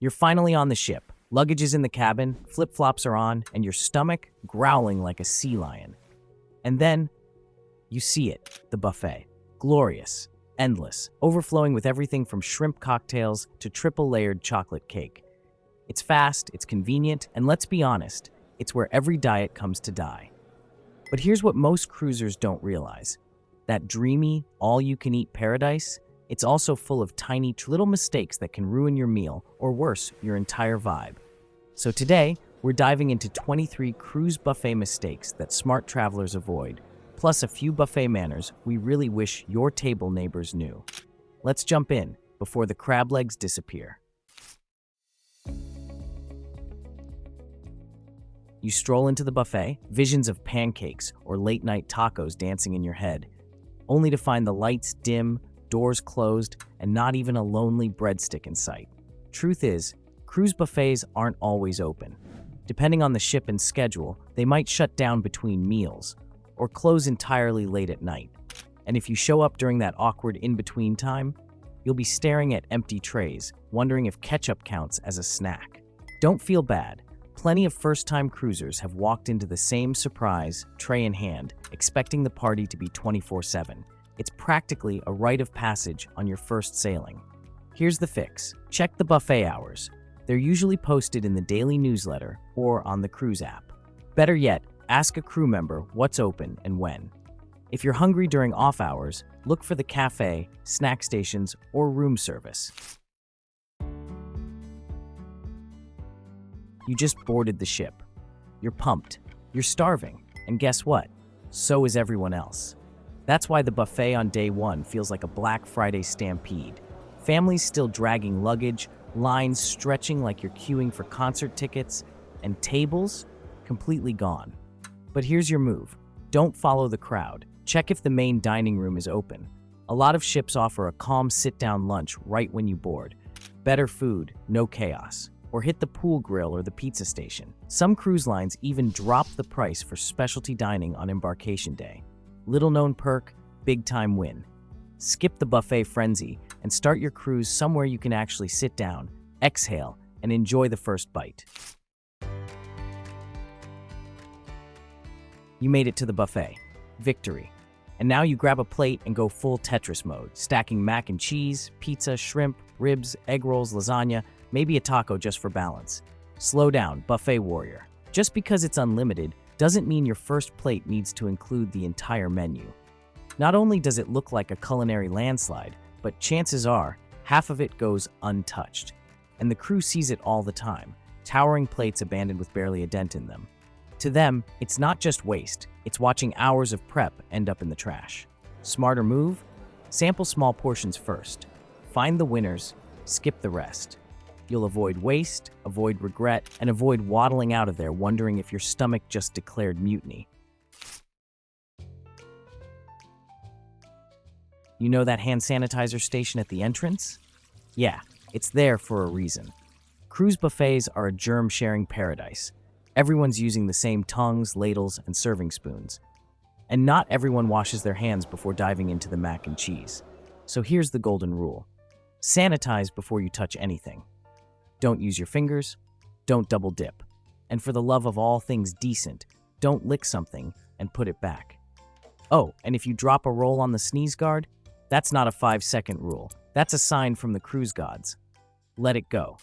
You're finally on the ship. Luggage is in the cabin, flip-flops are on, and your stomach growling like a sea lion. And then, you see it, the buffet. Glorious, endless, overflowing with everything from shrimp cocktails to triple-layered chocolate cake. It's fast, it's convenient, and let's be honest, it's where every diet comes to die. But here's what most cruisers don't realize. That dreamy, all-you-can-eat paradise, it's also full of tiny, little mistakes that can ruin your meal, or worse, your entire vibe. So today, we're diving into 23 cruise buffet mistakes that smart travelers avoid, plus a few buffet manners we really wish your table neighbors knew. Let's jump in before the crab legs disappear. You stroll into the buffet, visions of pancakes or late-night tacos dancing in your head, only to find the lights dim, doors closed, and not even a lonely breadstick in sight. Truth is, cruise buffets aren't always open. Depending on the ship and schedule, they might shut down between meals, or close entirely late at night. And if you show up during that awkward in-between time, you'll be staring at empty trays, wondering if ketchup counts as a snack. Don't feel bad. Plenty of first-time cruisers have walked into the same surprise, tray in hand, expecting the party to be 24/7. It's practically a rite of passage on your first sailing. Here's the fix. Check the buffet hours. They're usually posted in the daily newsletter or on the cruise app. Better yet, ask a crew member what's open and when. If you're hungry during off hours, look for the cafe, snack stations, or room service. You just boarded the ship. You're pumped. You're starving. And guess what? So is everyone else. That's why the buffet on day one feels like a Black Friday stampede. Families still dragging luggage, lines stretching like you're queuing for concert tickets, and tables completely gone. But here's your move. Don't follow the crowd. Check if the main dining room is open. A lot of ships offer a calm sit-down lunch right when you board. Better food, no chaos. Or hit the pool grill or the pizza station. Some cruise lines even drop the price for specialty dining on Embarkation Day. Little-known perk, big-time win. Skip the buffet frenzy and start your cruise somewhere you can actually sit down, exhale, and enjoy the first bite. You made it to the buffet. Victory. And now you grab a plate and go full Tetris mode, stacking mac and cheese, pizza, shrimp, ribs, egg rolls, lasagna, maybe a taco just for balance. Slow down, buffet warrior. Just because it's unlimited doesn't mean your first plate needs to include the entire menu. Not only does it look like a culinary landslide, but chances are half of it goes untouched. And the crew sees it all the time, towering plates abandoned with barely a dent in them. To them, it's not just waste, it's watching hours of prep end up in the trash. Smarter move? Sample small portions first. Find the winners, skip the rest. You'll avoid waste, avoid regret, and avoid waddling out of there wondering if your stomach just declared mutiny. You know that hand sanitizer station at the entrance? Yeah, it's there for a reason. Cruise buffets are a germ-sharing paradise. Everyone's using the same tongues, ladles, and serving spoons. And not everyone washes their hands before diving into the mac and cheese. So here's the golden rule. Sanitize before you touch anything. Don't use your fingers, don't double dip. And for the love of all things decent, don't lick something and put it back. Oh, and if you drop a roll on the sneeze guard, that's not a 5-second rule. That's a sign from the cruise gods. Let it go.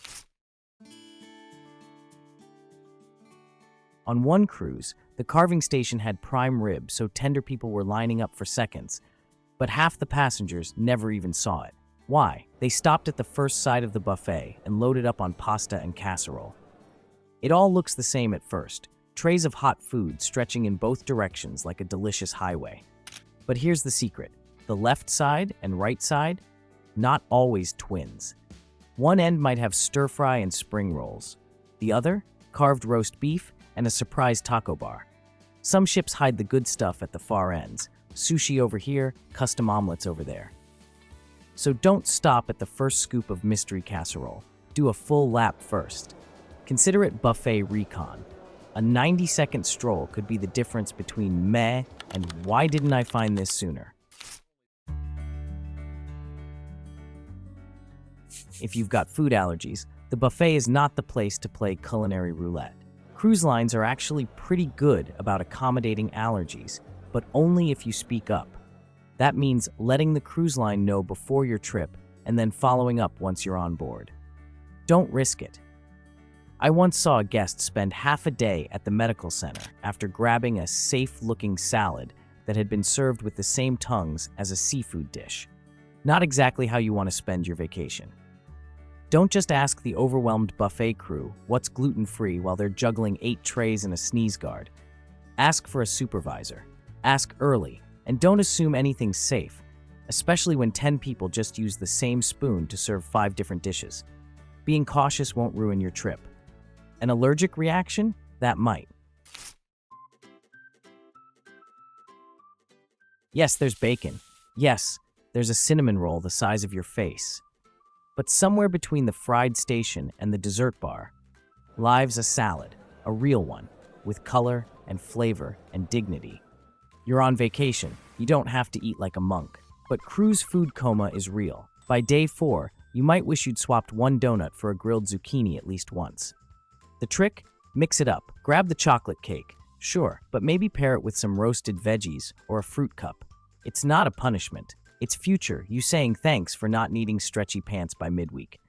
On one cruise, the carving station had prime rib, so tender people were lining up for seconds, but half the passengers never even saw it. Why? They stopped at the first side of the buffet and loaded up on pasta and casserole. It all looks the same at first, trays of hot food stretching in both directions like a delicious highway. But here's the secret. The left side and right side, not always twins. One end might have stir-fry and spring rolls. The other, carved roast beef and a surprise taco bar. Some ships hide the good stuff at the far ends. Sushi over here, custom omelets over there. So don't stop at the first scoop of mystery casserole. Do a full lap first. Consider it buffet recon. A 90-second stroll could be the difference between meh and why didn't I find this sooner? If you've got food allergies, The buffet is not the place to play culinary roulette. Cruise lines are actually pretty good about accommodating allergies, but only if you speak up. That means letting the cruise line know before your trip and then following up once you're on board. Don't risk it. I once saw a guest spend half a day at the medical center after grabbing a safe-looking salad that had been served with the same tongues as a seafood dish. Not exactly how you want to spend your vacation. Don't just ask the overwhelmed buffet crew what's gluten-free while they're juggling 8 trays and a sneeze guard. Ask for a supervisor. Ask early, and don't assume anything's safe, especially when 10 people just use the same spoon to serve 5 different dishes. Being cautious won't ruin your trip. An allergic reaction? That might. Yes, there's bacon. Yes, there's a cinnamon roll the size of your face. But somewhere between the fried station and the dessert bar lies a salad, a real one, with color and flavor and dignity. You're on vacation. You don't have to eat like a monk. But cruise food coma is real. By day 4, you might wish you'd swapped one donut for a grilled zucchini at least once. The trick? Mix it up. Grab the chocolate cake. Sure, but maybe pair it with some roasted veggies or a fruit cup. It's not a punishment. It's future, you saying thanks for not needing stretchy pants by midweek.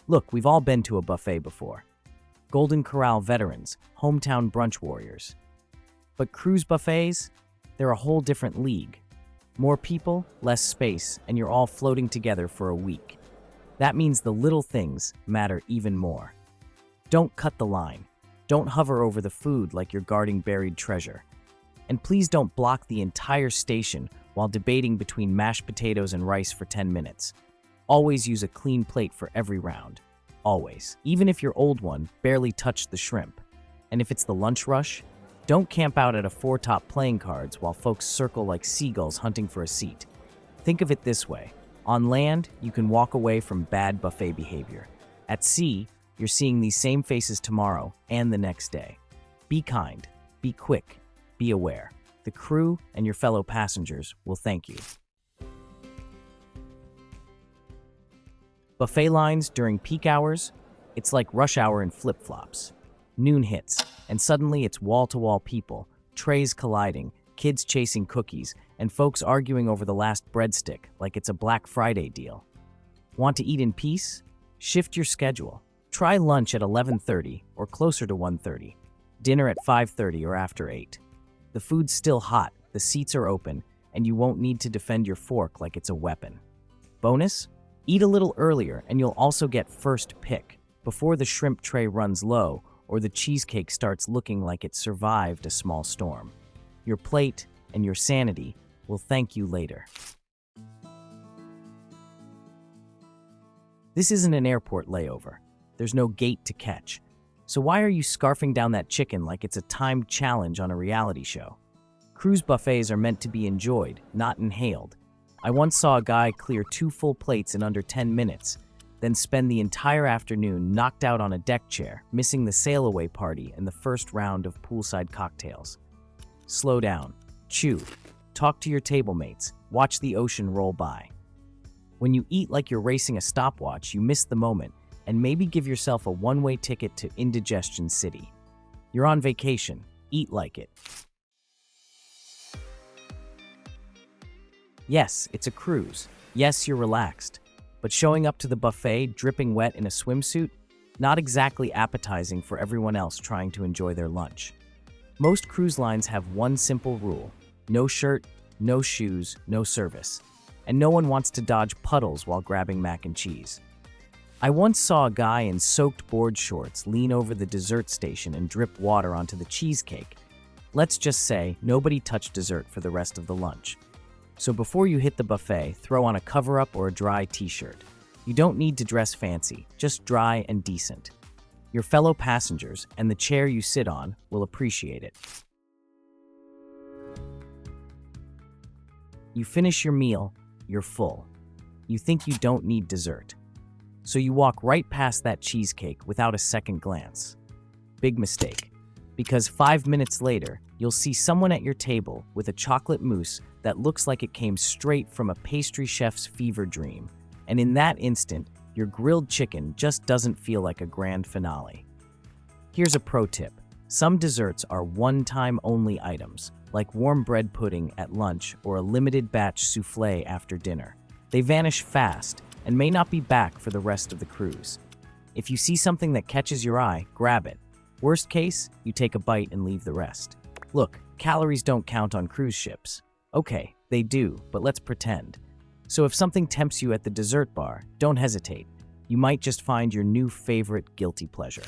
Look, we've all been to a buffet before. Golden Corral veterans, hometown brunch warriors. But cruise buffets? They're a whole different league. More people, less space, and you're all floating together for a week. That means the little things matter even more. Don't cut the line. Don't hover over the food like you're guarding buried treasure. And please don't block the entire station while debating between mashed potatoes and rice for 10 minutes. Always use a clean plate for every round. Always. Even if your old one barely touched the shrimp. And if it's the lunch rush, don't camp out at a 4-top playing cards while folks circle like seagulls hunting for a seat. Think of it this way. On land, you can walk away from bad buffet behavior. At sea, you're seeing these same faces tomorrow and the next day. Be kind. Be quick. Be aware. The crew and your fellow passengers will thank you. Buffet lines during peak hours? It's like rush hour in flip-flops. Noon hits, and suddenly it's wall-to-wall people, trays colliding, kids chasing cookies, and folks arguing over the last breadstick like it's a Black Friday deal. Want to eat in peace? Shift your schedule. Try lunch at 11:30 or closer to 1:30. Dinner at 5:30 or after 8. The food's still hot, the seats are open, and you won't need to defend your fork like it's a weapon. Bonus? Eat a little earlier and you'll also get first pick, before the shrimp tray runs low or the cheesecake starts looking like it survived a small storm. Your plate and your sanity will thank you later. This isn't an airport layover. There's no gate to catch. So why are you scarfing down that chicken like it's a timed challenge on a reality show? Cruise buffets are meant to be enjoyed, not inhaled. I once saw a guy clear 2 full plates in under 10 minutes, then spend the entire afternoon knocked out on a deck chair, missing the sail-away party and the first round of poolside cocktails. Slow down. Chew. Talk to your table mates. Watch the ocean roll by. When you eat like you're racing a stopwatch, you miss the moment, and maybe give yourself a one-way ticket to Indigestion City. You're on vacation. Eat like it. Yes, it's a cruise. Yes, you're relaxed. But showing up to the buffet dripping wet in a swimsuit? Not exactly appetizing for everyone else trying to enjoy their lunch. Most cruise lines have one simple rule. No shirt, no shoes, no service. And no one wants to dodge puddles while grabbing mac and cheese. I once saw a guy in soaked board shorts lean over the dessert station and drip water onto the cheesecake. Let's just say nobody touched dessert for the rest of the lunch. So before you hit the buffet, throw on a cover-up or a dry t-shirt. You don't need to dress fancy, just dry and decent. Your fellow passengers and the chair you sit on will appreciate it. You finish your meal, you're full. You think you don't need dessert. So you walk right past that cheesecake without a second glance. Big mistake, because 5 minutes later, you'll see someone at your table with a chocolate mousse that looks like it came straight from a pastry chef's fever dream. And in that instant, your grilled chicken just doesn't feel like a grand finale. Here's a pro tip. Some desserts are one-time only items, like warm bread pudding at lunch or a limited batch soufflé after dinner. They vanish fast and may not be back for the rest of the cruise. If you see something that catches your eye, grab it. Worst case, you take a bite and leave the rest. Look, calories don't count on cruise ships. Okay, they do, but let's pretend. So if something tempts you at the dessert bar, don't hesitate. You might just find your new favorite guilty pleasure.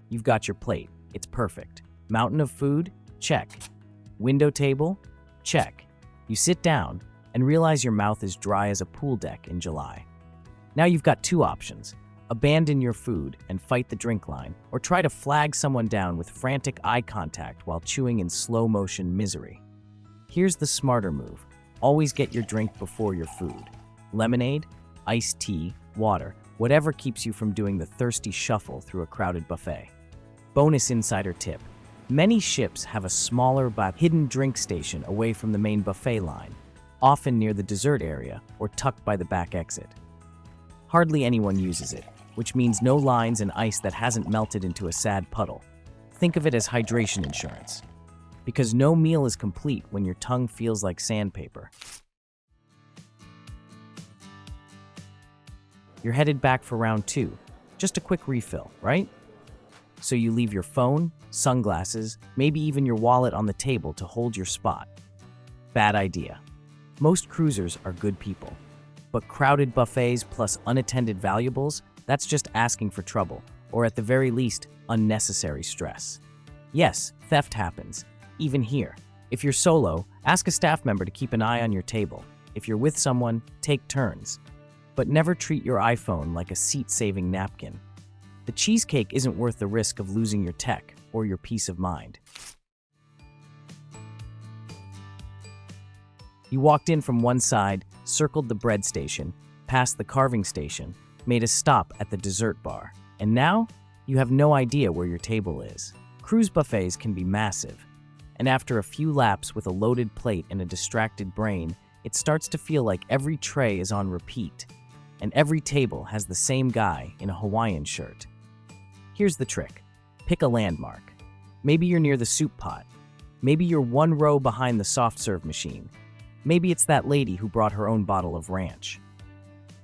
You've got your plate. It's perfect. Mountain of food? Check. Window table? Check. You sit down and realize your mouth is dry as a pool deck in July. Now you've got two options. Abandon your food and fight the drink line, or try to flag someone down with frantic eye contact while chewing in slow-motion misery. Here's the smarter move. Always get your drink before your food. Lemonade, iced tea, water, whatever keeps you from doing the thirsty shuffle through a crowded buffet. Bonus insider tip. Many ships have a smaller but hidden drink station away from the main buffet line, often near the dessert area or tucked by the back exit. Hardly anyone uses it, which means no lines and ice that hasn't melted into a sad puddle. Think of it as hydration insurance. Because no meal is complete when your tongue feels like sandpaper. You're headed back for round 2. Just a quick refill, right? So you leave your phone, sunglasses, maybe even your wallet on the table to hold your spot. Bad idea. Most cruisers are good people. But crowded buffets plus unattended valuables, that's just asking for trouble, or at the very least, unnecessary stress. Yes, theft happens, even here. If you're solo, ask a staff member to keep an eye on your table. If you're with someone, take turns. But never treat your iPhone like a seat-saving napkin. The cheesecake isn't worth the risk of losing your tech or your peace of mind. You walked in from one side, circled the bread station, passed the carving station, made a stop at the dessert bar, and now you have no idea where your table is. Cruise buffets can be massive, and after a few laps with a loaded plate and a distracted brain, it starts to feel like every tray is on repeat, and every table has the same guy in a Hawaiian shirt. Here's the trick. Pick a landmark. Maybe you're near the soup pot. Maybe you're one row behind the soft serve machine. Maybe it's that lady who brought her own bottle of ranch.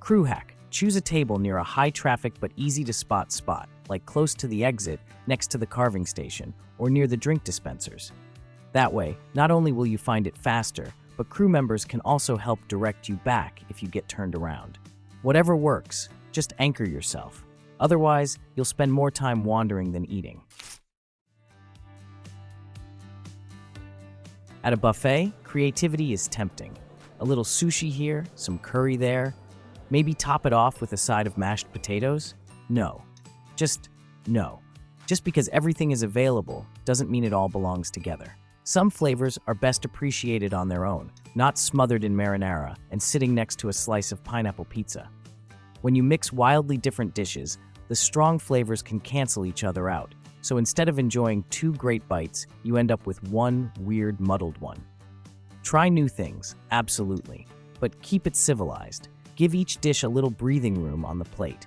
Crew hack. Choose a table near a high-traffic but easy-to-spot spot, like close to the exit, next to the carving station, or near the drink dispensers. That way, not only will you find it faster, but crew members can also help direct you back if you get turned around. Whatever works, just anchor yourself. Otherwise, you'll spend more time wandering than eating. At a buffet, creativity is tempting. A little sushi here, some curry there. Maybe top it off with a side of mashed potatoes? No. Just no. Just because everything is available doesn't mean it all belongs together. Some flavors are best appreciated on their own, not smothered in marinara and sitting next to a slice of pineapple pizza. When you mix wildly different dishes, the strong flavors can cancel each other out. So instead of enjoying 2 great bites, you end up with one weird, muddled one. Try new things, absolutely, but keep it civilized. Give each dish a little breathing room on the plate.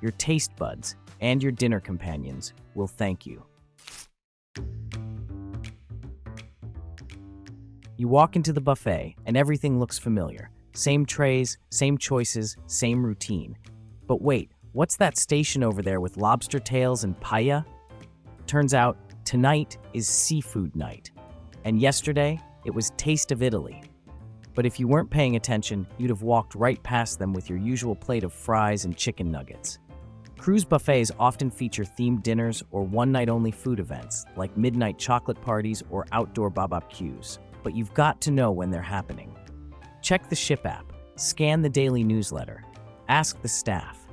Your taste buds and your dinner companions will thank you. You walk into the buffet and everything looks familiar. Same trays, same choices, same routine. But wait, what's that station over there with lobster tails and paella? Turns out, tonight is seafood night. And yesterday, it was Taste of Italy. But if you weren't paying attention, you'd have walked right past them with your usual plate of fries and chicken nuggets. Cruise buffets often feature themed dinners or one-night-only food events, like midnight chocolate parties or outdoor barbecues. But you've got to know when they're happening. Check the ship app, scan the daily newsletter, ask the staff.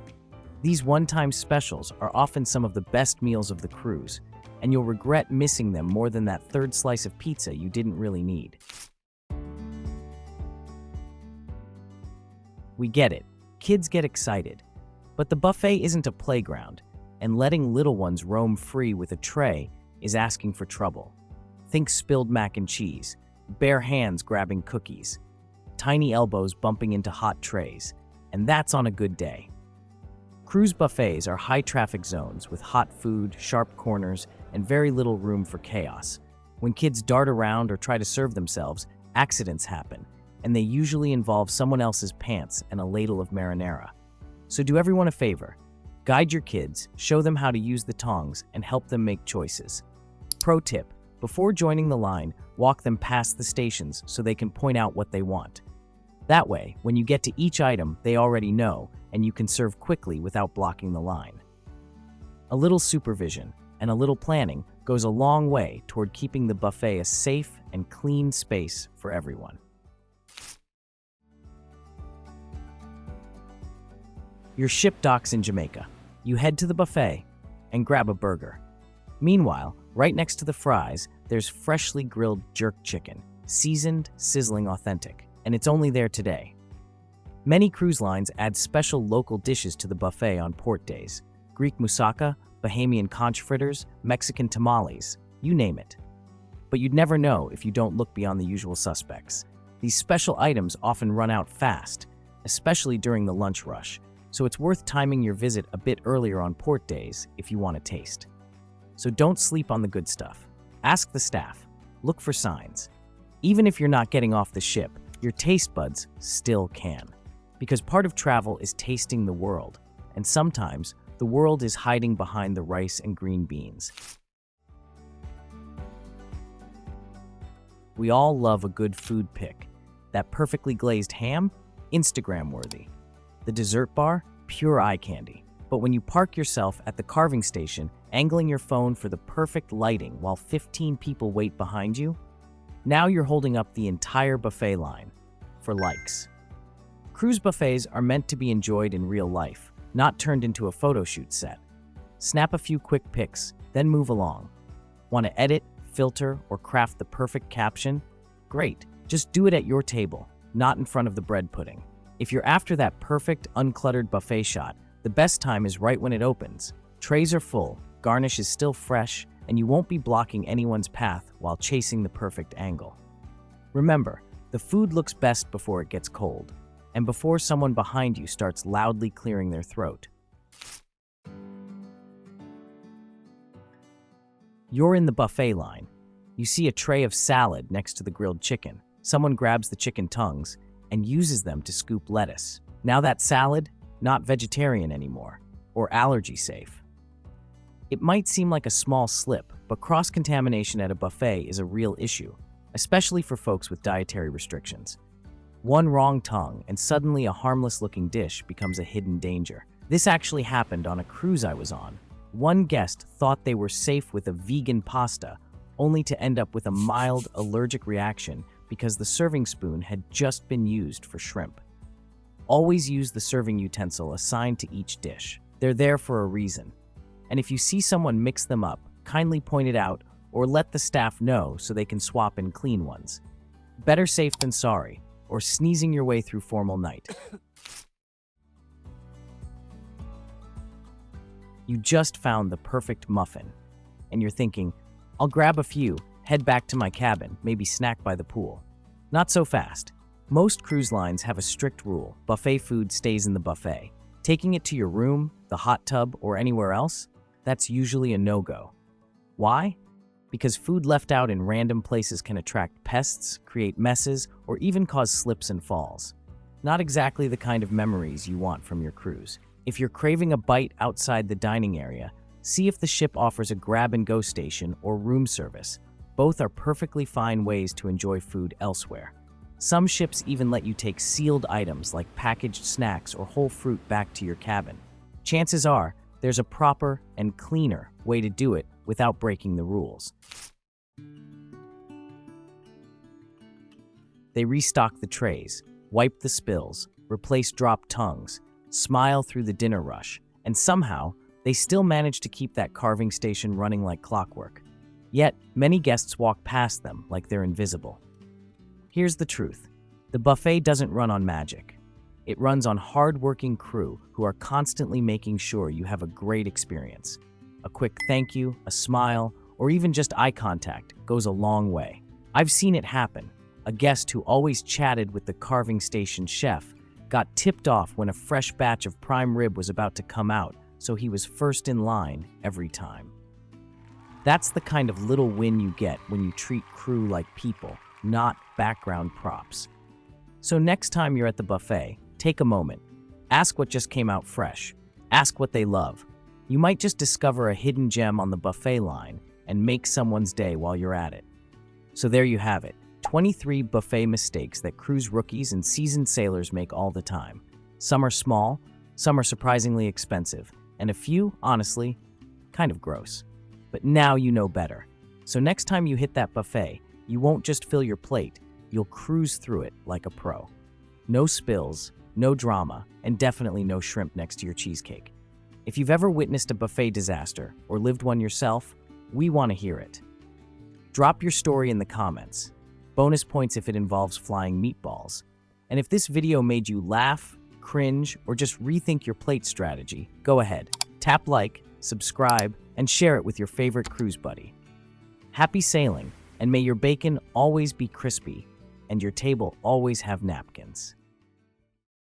These one-time specials are often some of the best meals of the cruise, and you'll regret missing them more than that third slice of pizza you didn't really need. We get it. Kids get excited. But the buffet isn't a playground, and letting little ones roam free with a tray is asking for trouble. Think spilled mac and cheese, bare hands grabbing cookies. tiny elbows bumping into hot trays, and that's on a good day. Cruise buffets are high-traffic zones with hot food, sharp corners, and very little room for chaos. When kids dart around or try to serve themselves, accidents happen, and they usually involve someone else's pants and a ladle of marinara. So do everyone a favor. Guide your kids, show them how to use the tongs, and help them make choices. Pro tip: before joining the line, walk them past the stations so they can point out what they want. That way, when you get to each item, they already know, and you can serve quickly without blocking the line. A little supervision and a little planning goes a long way toward keeping the buffet a safe and clean space for everyone. Your ship docks in Jamaica. You head to the buffet and grab a burger. Meanwhile, right next to the fries, there's freshly grilled jerk chicken, seasoned, sizzling, authentic, and it's only there today. Many cruise lines add special local dishes to the buffet on port days: Greek moussaka, Bahamian conch fritters, Mexican tamales, you name it. But you'd never know if you don't look beyond the usual suspects. These special items often run out fast, especially during the lunch rush, so it's worth timing your visit a bit earlier on port days if you want to taste. So don't sleep on the good stuff. Ask the staff. Look for signs. Even if you're not getting off the ship, your taste buds still can. Because part of travel is tasting the world, and sometimes the world is hiding behind the rice and green beans. We all love a good food pic. That perfectly glazed ham? Instagram-worthy. The dessert bar? Pure eye candy. But when you park yourself at the carving station, angling your phone for the perfect lighting while 15 people wait behind you, now you're holding up the entire buffet line for likes. Cruise buffets are meant to be enjoyed in real life, not turned into a photo shoot set. Snap a few quick pics, then move along. Want to edit, filter, or craft the perfect caption? Great, just do it at your table, not in front of the bread pudding. If you're after that perfect, uncluttered buffet shot, the best time is right when it opens. Trays are full, garnish is still fresh, and you won't be blocking anyone's path while chasing the perfect angle. Remember, the food looks best before it gets cold, and before someone behind you starts loudly clearing their throat. You're in the buffet line. You see a tray of salad next to the grilled chicken. Someone grabs the chicken tongues and uses them to scoop lettuce. Now that salad, not vegetarian anymore, or allergy safe. It might seem like a small slip, but cross-contamination at a buffet is a real issue, especially for folks with dietary restrictions. One wrong tongue, and suddenly a harmless-looking dish becomes a hidden danger. This actually happened on a cruise I was on. One guest thought they were safe with a vegan pasta, only to end up with a mild allergic reaction because the serving spoon had just been used for shrimp. Always use the serving utensil assigned to each dish. They're there for a reason. And if you see someone mix them up, kindly point it out or let the staff know so they can swap in clean ones. Better safe than sorry, or sneezing your way through formal night. You just found the perfect muffin, and you're thinking, I'll grab a few, head back to my cabin, maybe snack by the pool. Not so fast. Most cruise lines have a strict rule: buffet food stays in the buffet. Taking it to your room, the hot tub, or anywhere else, that's usually a no-go. Why? Because food left out in random places can attract pests, create messes, or even cause slips and falls. Not exactly the kind of memories you want from your cruise. If you're craving a bite outside the dining area, see if the ship offers a grab-and-go station or room service. Both are perfectly fine ways to enjoy food elsewhere. Some ships even let you take sealed items like packaged snacks or whole fruit back to your cabin. Chances are, there's a proper and cleaner way to do it without breaking the rules. They restock the trays, wipe the spills, replace dropped tongues, smile through the dinner rush, and somehow, they still manage to keep that carving station running like clockwork. Yet, many guests walk past them like they're invisible. Here's the truth. The buffet doesn't run on magic. It runs on hard-working crew who are constantly making sure you have a great experience. A quick thank you, a smile, or even just eye contact goes a long way. I've seen it happen. A guest who always chatted with the carving station chef got tipped off when a fresh batch of prime rib was about to come out, so he was first in line every time. That's the kind of little win you get when you treat crew like people, not background props. So next time you're at the buffet, take a moment. Ask what just came out fresh. Ask what they love. You might just discover a hidden gem on the buffet line and make someone's day while you're at it. So there you have it, 23 buffet mistakes that cruise rookies and seasoned sailors make all the time. Some are small, some are surprisingly expensive, and a few, honestly, kind of gross. But now you know better. So next time you hit that buffet, you won't just fill your plate, you'll cruise through it like a pro. No spills, no drama, and definitely no shrimp next to your cheesecake. If you've ever witnessed a buffet disaster or lived one yourself, we want to hear it. Drop your story in the comments. Bonus points if it involves flying meatballs. And if this video made you laugh, cringe, or just rethink your plate strategy, go ahead, tap like, subscribe, and share it with your favorite cruise buddy. Happy sailing, and may your bacon always be crispy and your table always have napkins.